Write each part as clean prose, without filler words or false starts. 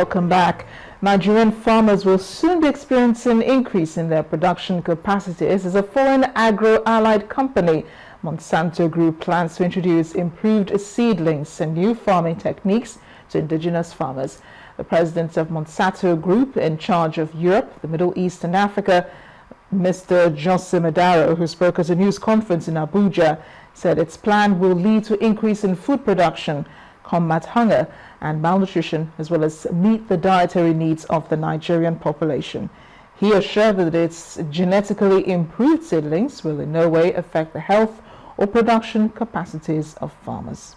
Welcome back. Nigerian farmers will soon be experiencing an increase in their production capacities as a foreign agro-allied company, Monsanto Group, plans to introduce improved seedlings and new farming techniques to indigenous farmers. The president of Monsanto Group, in charge of Europe, the Middle East and Africa, Mr. Jose Madaro, who spoke at a news conference in Abuja, said its plan will lead to increase in food production, combat hunger and malnutrition, as well as meet the dietary needs of the Nigerian population. He assured that its genetically improved seedlings will in no way affect the health or production capacities of farmers.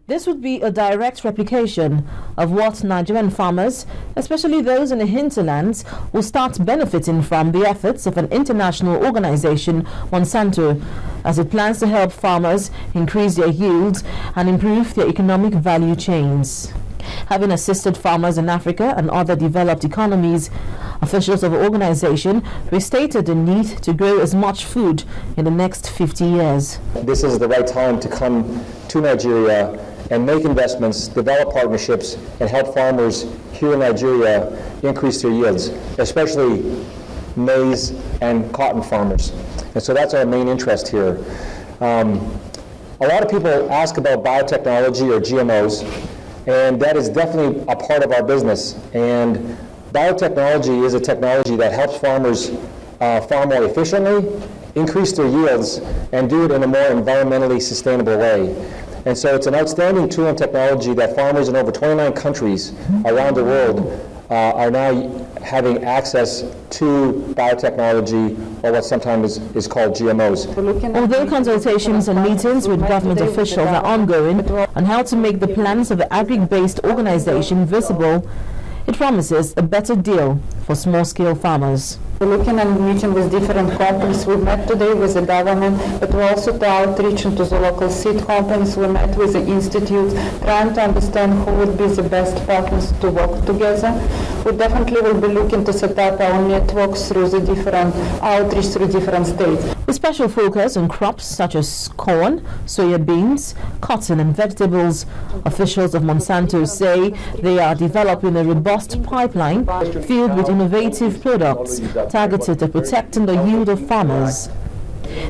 This would be a direct replication of what Nigerian farmers, especially those in the hinterlands, will start benefiting from the efforts of an international organization, Monsanto, as it plans to help farmers increase their yields and improve their economic value chains. Having assisted farmers in Africa and other developed economies, officials of the organization restated the need to grow as much food in the next 50 years. This is the right time to come to Nigeria and make investments, develop partnerships, and help farmers here in Nigeria increase their yields, especially maize and cotton farmers. And so that's our main interest here. A lot of people ask about biotechnology or GMOs, and that is definitely a part of our business. And biotechnology is a technology that helps farmers farm more efficiently, increase their yields, and do it in a more environmentally sustainable way. And so it's an outstanding tool and technology that farmers in over 29 countries around the world are now having access to biotechnology, or what sometimes is called GMOs. Although consultations and meetings with government officials are ongoing on how to make the plans of the agri-based organization visible, it promises a better deal for small-scale farmers. We're looking and meeting with different companies. We met today with the government, but we're also to outreach into the local seed companies. We met with the institute, trying to understand who would be the best partners to work together. We definitely will be looking to set up our networks through the different outreach through different states. With special focus on crops such as corn, soya beans, cotton and vegetables, officials of Monsanto say they are developing a robust pipeline filled with innovative products targeted at protecting the yield of farmers.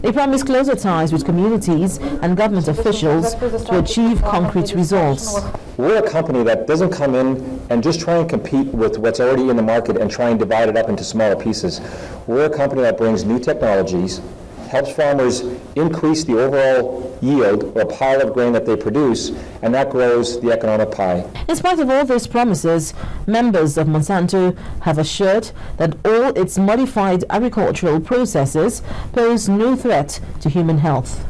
They promise closer ties with communities and government officials to achieve concrete results. We're a company that doesn't come in and just try and compete with what's already in the market and try and divide it up into smaller pieces. We're a company that brings new technologies, helps farmers increase the overall yield or pile of grain that they produce, and that grows the economic pie. In spite of all those promises, members of Monsanto have assured that all its modified agricultural processes pose no threat to human health.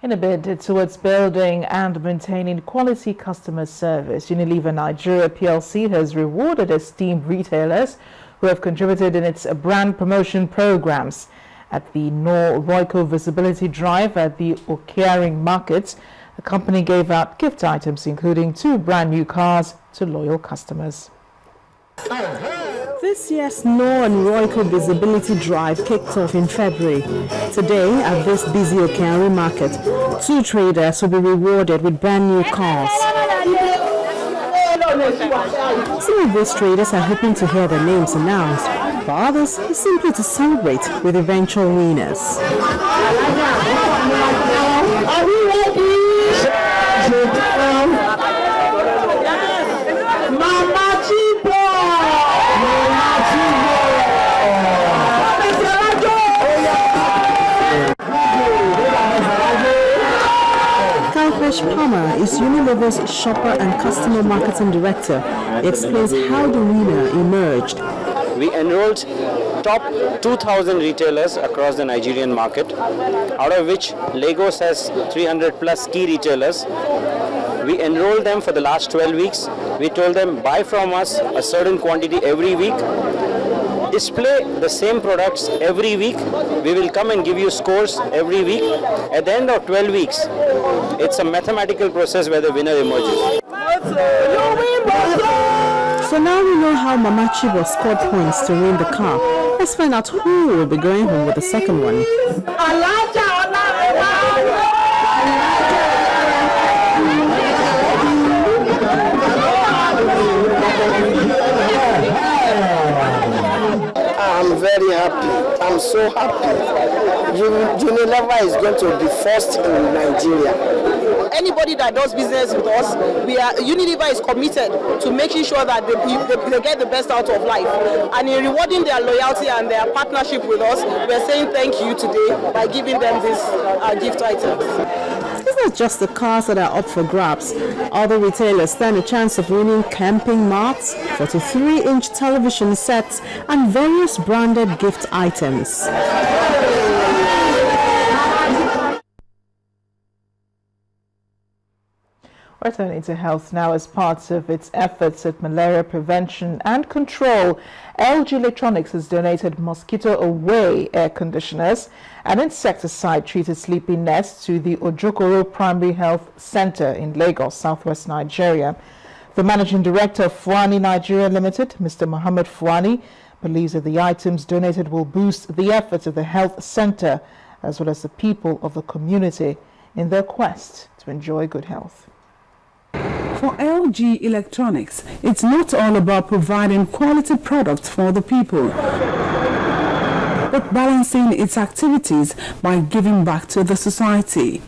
In a bid towards building and maintaining quality customer service, Unilever Nigeria PLC has rewarded esteemed retailers who have contributed in its brand promotion programs. At the Royco Visibility Drive at the Okiaring Market, the company gave out gift items including 2 brand new cars to loyal customers. This year's Knorr and Royco Visibility Drive kicked off in February. Today, at this busy Okiaring Market, 2 traders will be rewarded with brand new cars. Some of these traders are hoping to hear their names announced, for others is simply to celebrate with eventual winners. Are we ready? Mama Chibo! Palmer is Unilever's shopper and customer marketing director. He explains how the winner emerged. We enrolled top 2,000 retailers across the Nigerian market, out of which Lagos has 300 plus key retailers. We enrolled them for the last 12 weeks. We told them buy from us a certain quantity every week. Display the same products every week. We will come and give you scores every week. At the end of 12 weeks, it's a mathematical process where the winner emerges. So now we know how Mama Chibo scored points to win the car. Let's find out who will be going home with the second one. I'm very happy. I'm so happy. Unilever is going to be first in Nigeria. Anybody that does business with us, Unilever is committed to making sure that they get the best out of life. And in rewarding their loyalty and their partnership with us, we're saying thank you today by giving them these gift items. It's not just the cars that are up for grabs. Other retailers stand a chance of winning camping mats, 43-inch television sets, and various branded gift items. We're turning to health now. As part of its efforts at malaria prevention and control, LG Electronics has donated mosquito-away air conditioners and insecticide-treated sleeping nets to the Ojokoro Primary Health Center in Lagos, southwest Nigeria. The managing director of Fuani Nigeria Limited, Mr. Mohammed Fuani, believes that the items donated will boost the efforts of the health center as well as the people of the community in their quest to enjoy good health. For LG Electronics, it's not all about providing quality products for the people, but balancing its activities by giving back to the society.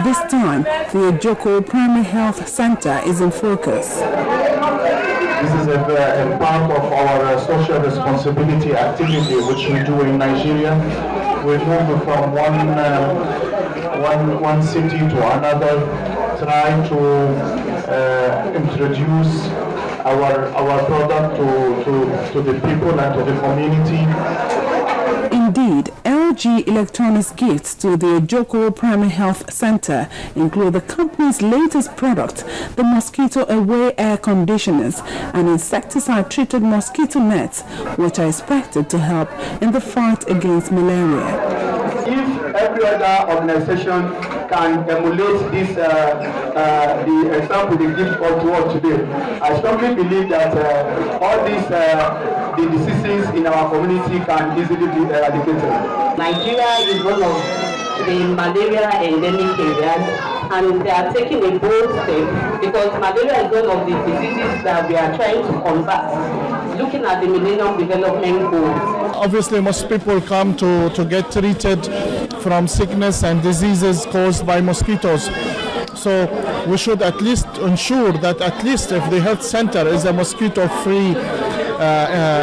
This time, the Ojoko Primary Health Center is in focus. This is a part of our social responsibility activity which we do in Nigeria. We move from one city to another, trying to introduce our product to the people and to the community. Indeed, LG Electronics gifts to the Ojoko Primary Health Center include the company's latest product, the mosquito-away air conditioners and insecticide-treated mosquito nets, which are expected to help in the fight against malaria. If every other organization can emulate this, the example they give to us today, I strongly believe that all these the diseases in our community can easily be eradicated. Nigeria is one of the malaria endemic areas, and they are taking a bold step because malaria is one of the diseases that we are trying to combat, looking at the Millennium Development Goals. Obviously, most people come to get treated from sickness and diseases caused by mosquitoes. So we should at least ensure that at least if the health center is a mosquito-free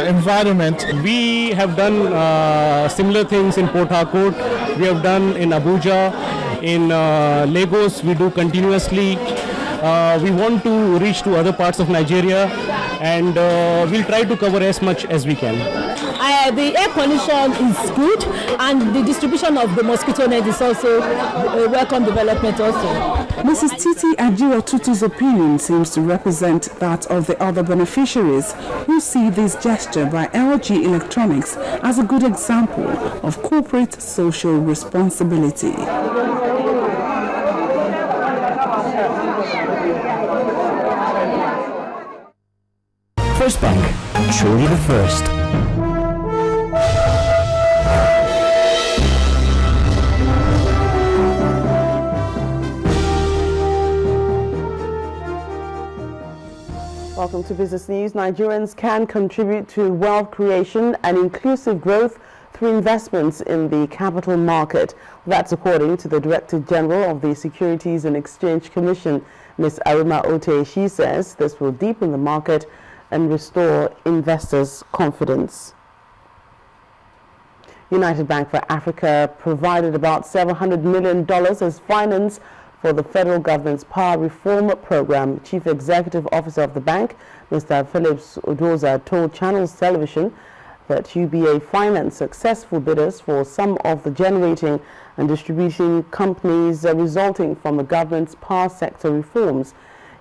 environment. We have done similar things in Port Harcourt. We have done in Abuja, in Lagos. We do continuously. We want to reach to other parts of Nigeria, and we'll try to cover as much as we can. The air condition is good, and the distribution of the mosquito net is also a welcome development also. Mrs. Titi Ajiro Tutu's opinion seems to represent that of the other beneficiaries who see this gesture by LG Electronics as a good example of corporate social responsibility. First Bank, truly the first. Welcome to Business News. Nigerians can contribute to wealth creation and inclusive growth through investments in the capital market. That's according to the Director General of the Securities and Exchange Commission, Ms. Arima Ote. She says this will deepen the market and restore investors' confidence. United Bank for Africa provided about $700 million as finance for the federal government's power reform program. Chief Executive Officer of the bank, Mr. Phillips Odoza, told Channels Television that UBA financed successful bidders for some of the generating and distributing companies resulting from the government's power sector reforms.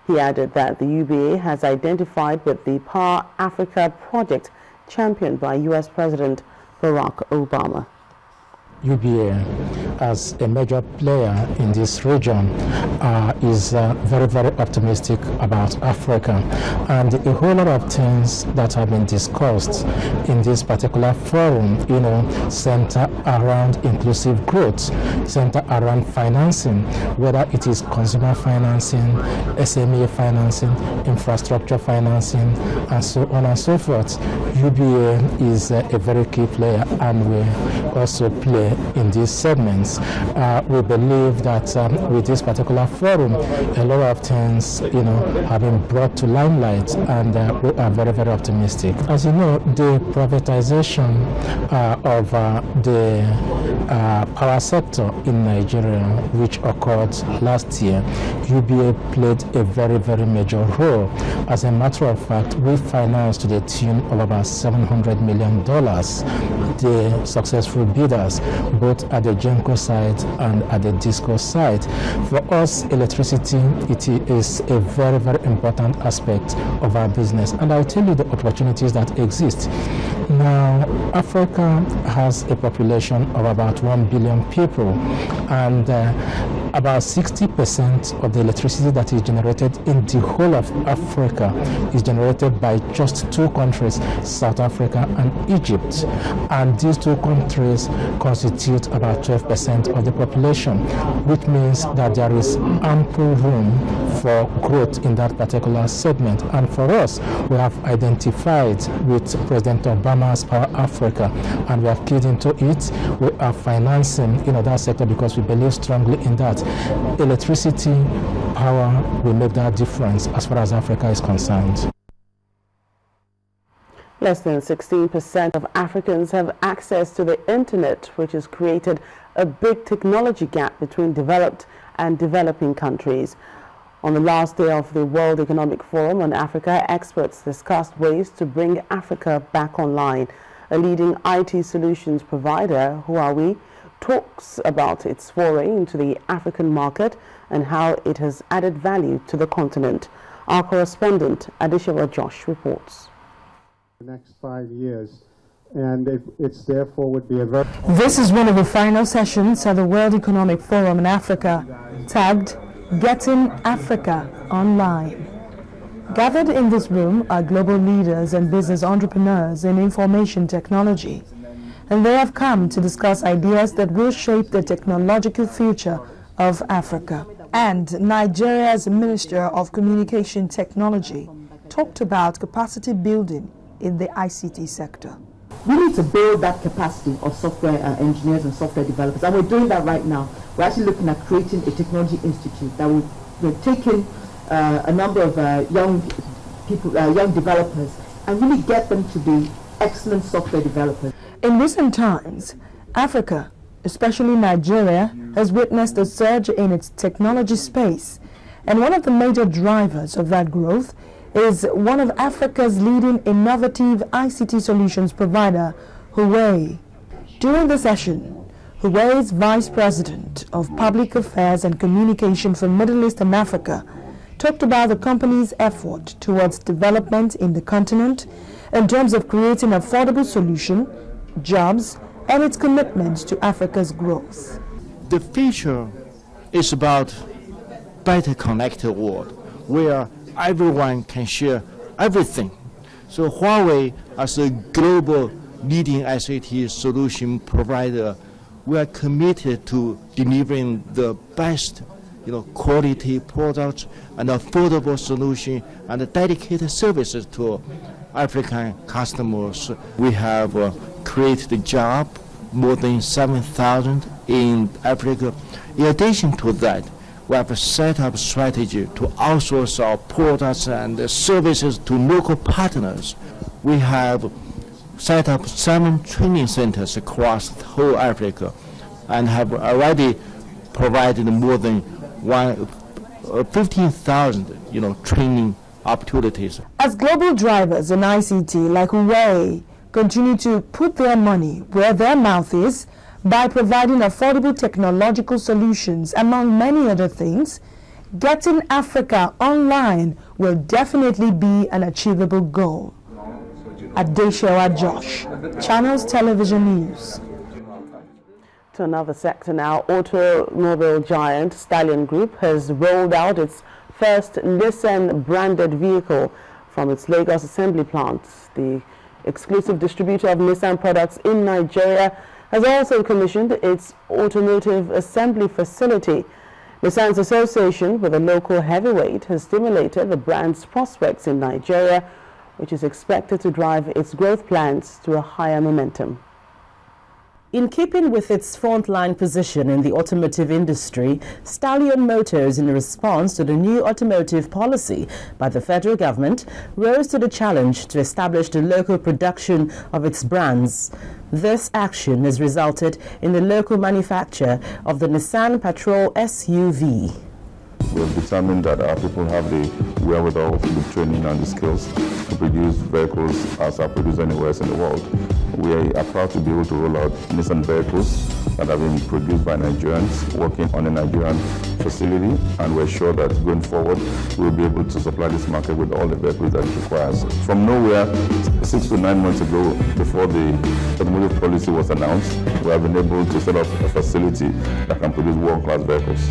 He added that the UBA has identified with the Power Africa project championed by U.S. President Barack Obama. UBA as a major player in this region, is very, very optimistic about Africa. And a whole lot of things that have been discussed in this particular forum, center around inclusive growth, center around financing, whether it is consumer financing, SME financing, infrastructure financing, and so on and so forth. UBA is a very key player, and we also play in these segments. We believe that with this particular forum, a lot of things, have been brought to limelight, and we are very, very optimistic. As you know, the privatization of the power sector in Nigeria, which occurred last year, UBA played a very, very major role. As a matter of fact, we financed to the tune of about $700 million the successful bidders, both at the Genco side and at the Disco side. For us, electricity, it is a very, very important aspect of our business, and I'll tell you the opportunities that exist. Now, Africa has a population of about 1 billion people, and about 60% of the electricity that is generated in the whole of Africa is generated by just two countries, South Africa and Egypt. And these two countries constitute about 12% of the population, which means that there is ample room for growth in that particular segment. And for us, we have identified with President Obama's Power Africa, and we have keyed into it. We are financing that sector because we believe strongly in that. Electricity, power will make that difference as far as Africa is concerned. Less than 16% of Africans have access to the internet, which has created a big technology gap between developed and developing countries. On the last day of the World Economic Forum on Africa, experts discussed ways to bring Africa back online. A leading IT solutions provider, Huawei, talks about its foray into the African market and how it has added value to the continent. Our correspondent, Adishawa Josh, reports. The next 5 years, and it's therefore would be a very... This is one of the final sessions at the World Economic Forum in Africa, tagged Getting Africa Online. Gathered in this room are global leaders and business entrepreneurs in information technology, and they have come to discuss ideas that will shape the technological future of Africa. And Nigeria's Minister of Communication Technology talked about capacity building in the ICT sector. We need to build that capacity of software engineers and software developers, and we're doing that right now. We're actually looking at creating a technology institute that will take in a number of young people, young developers, and really get them to be excellent software developers. In recent times, Africa, especially Nigeria, has witnessed a surge in its technology space, and one of the major drivers of that growth is one of Africa's leading innovative ICT solutions provider, Huawei. During the session, Huawei's Vice President of Public Affairs and Communication for Middle East and Africa talked about the company's effort towards development in the continent in terms of creating affordable solutions, jobs, and its commitment to Africa's growth. The future is about better connected world where everyone can share everything. So Huawei, as a global leading ICT solution provider, we are committed to delivering the best, quality products and affordable solution and dedicated services to African customers. We have created a job, more than 7,000 in Africa. In addition to that, we have set up a strategy to outsource our products and services to local partners. We have set up 7 training centers across the whole Africa and have already provided more than 15,000 training opportunities. As global drivers in ICT like Huawei continue to put their money where their mouth is, by providing affordable technological solutions, among many other things, getting Africa online will definitely be an achievable goal. Adeshawa Josh, Channels Television News. To another sector now, automobile giant Stallion Group has rolled out its first Nissan branded vehicle from its Lagos assembly plant. The exclusive distributor of Nissan products in Nigeria has also commissioned its automotive assembly facility. Nissan's association with a local heavyweight has stimulated the brand's prospects in Nigeria, which is expected to drive its growth plans to a higher momentum. In keeping with its frontline position in the automotive industry, Stallion Motors, in response to the new automotive policy by the federal government, rose to the challenge to establish the local production of its brands. This action has resulted in the local manufacture of the Nissan Patrol SUV. We have determined that our people have the wherewithal, the training and the skills to produce vehicles as are produced anywhere else in the world. We are proud to be able to roll out Nissan vehicles that have been produced by Nigerians working on a Nigerian facility, and we're sure that going forward we'll be able to supply this market with all the vehicles that it requires. From nowhere, 6 to 9 months ago, before the automotive policy was announced, we have been able to set up a facility that can produce world-class vehicles.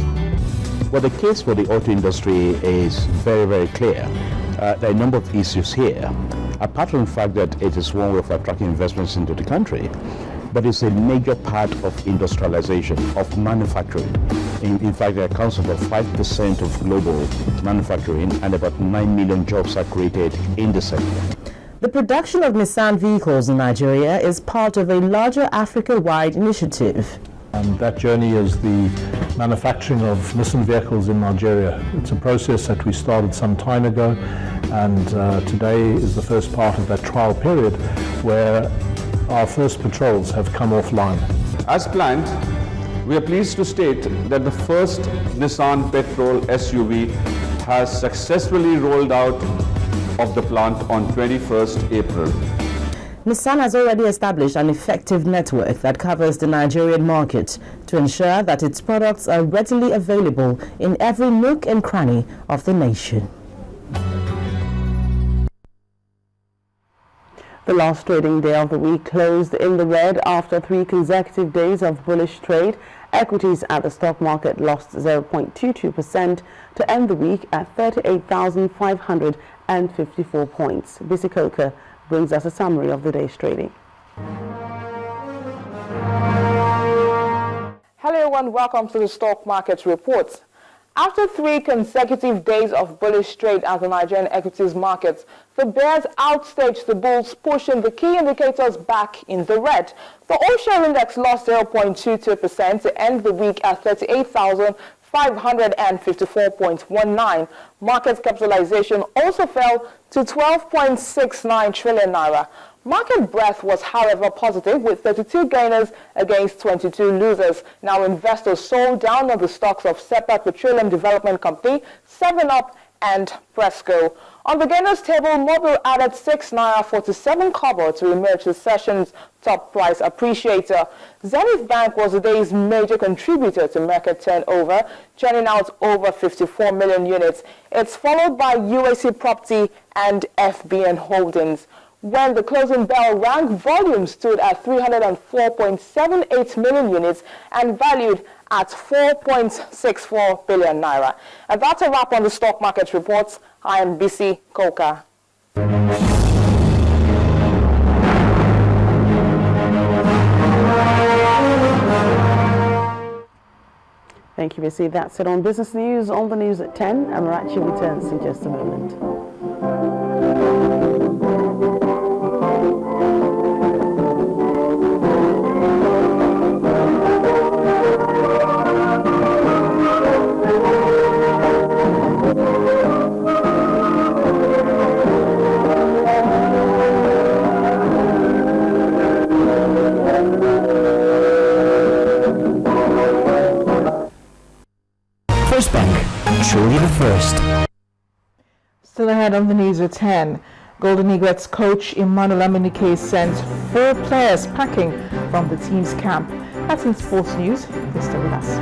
Well, the case for the auto industry is very, very clear. There are a number of issues here. Apart from the fact that it is one way of attracting investments into the country, but it's a major part of industrialization, of manufacturing. In fact, it accounts for about 5% of global manufacturing, and about 9 million jobs are created in the sector. The production of Nissan vehicles in Nigeria is part of a larger Africa-wide initiative. And that journey is the manufacturing of Nissan vehicles in Nigeria. It's a process that we started some time ago, and today is the first part of that trial period where our first patrols have come offline. As planned, we are pleased to state that the first Nissan Patrol SUV has successfully rolled out of the plant on 21st April. Nissan has already established an effective network that covers the Nigerian market to ensure that its products are readily available in every nook and cranny of the nation. The last trading day of the week closed in the red after 3 consecutive days of bullish trade. Equities at the stock market lost 0.22% to end the week at 38,554 points. Bisi Coker brings us a summary of the day's trading. Hello everyone, welcome to the Stock Market Report. After 3 consecutive days of bullish trade at the Nigerian equities markets, the bears outstaged the bulls, pushing the key indicators back in the red. The all-share index lost 0.22% to end the week at 38,554.19. Market capitalization also fell to 12.69 trillion naira. Market breadth was, however, positive, with 32 gainers against 22 losers. Now, investors sold down on the stocks of Seplat Petroleum Development Company, 7up, and Presco. On the gainers table, Mobil added 6 naira 47 kobo to emerge the session's top price appreciator. Zenith Bank was the day's major contributor to market turnover, churning out over 54 million units. It's followed by UAC Property and FBN Holdings. When the closing bell rang, volume stood at 304.78 million units and valued at 4.64 billion naira. And that's a wrap on the stock market reports. I am Bisi Coker. Thank you, Bisi. That's it on Business News. On the news at 10, Amarachi returns in just a moment. First Bank, truly the first. Still ahead on the news at 10. Golden Eaglets coach Emmanuel Amunike sent 4 players packing from the team's camp. That's in sports news. Please stay with us.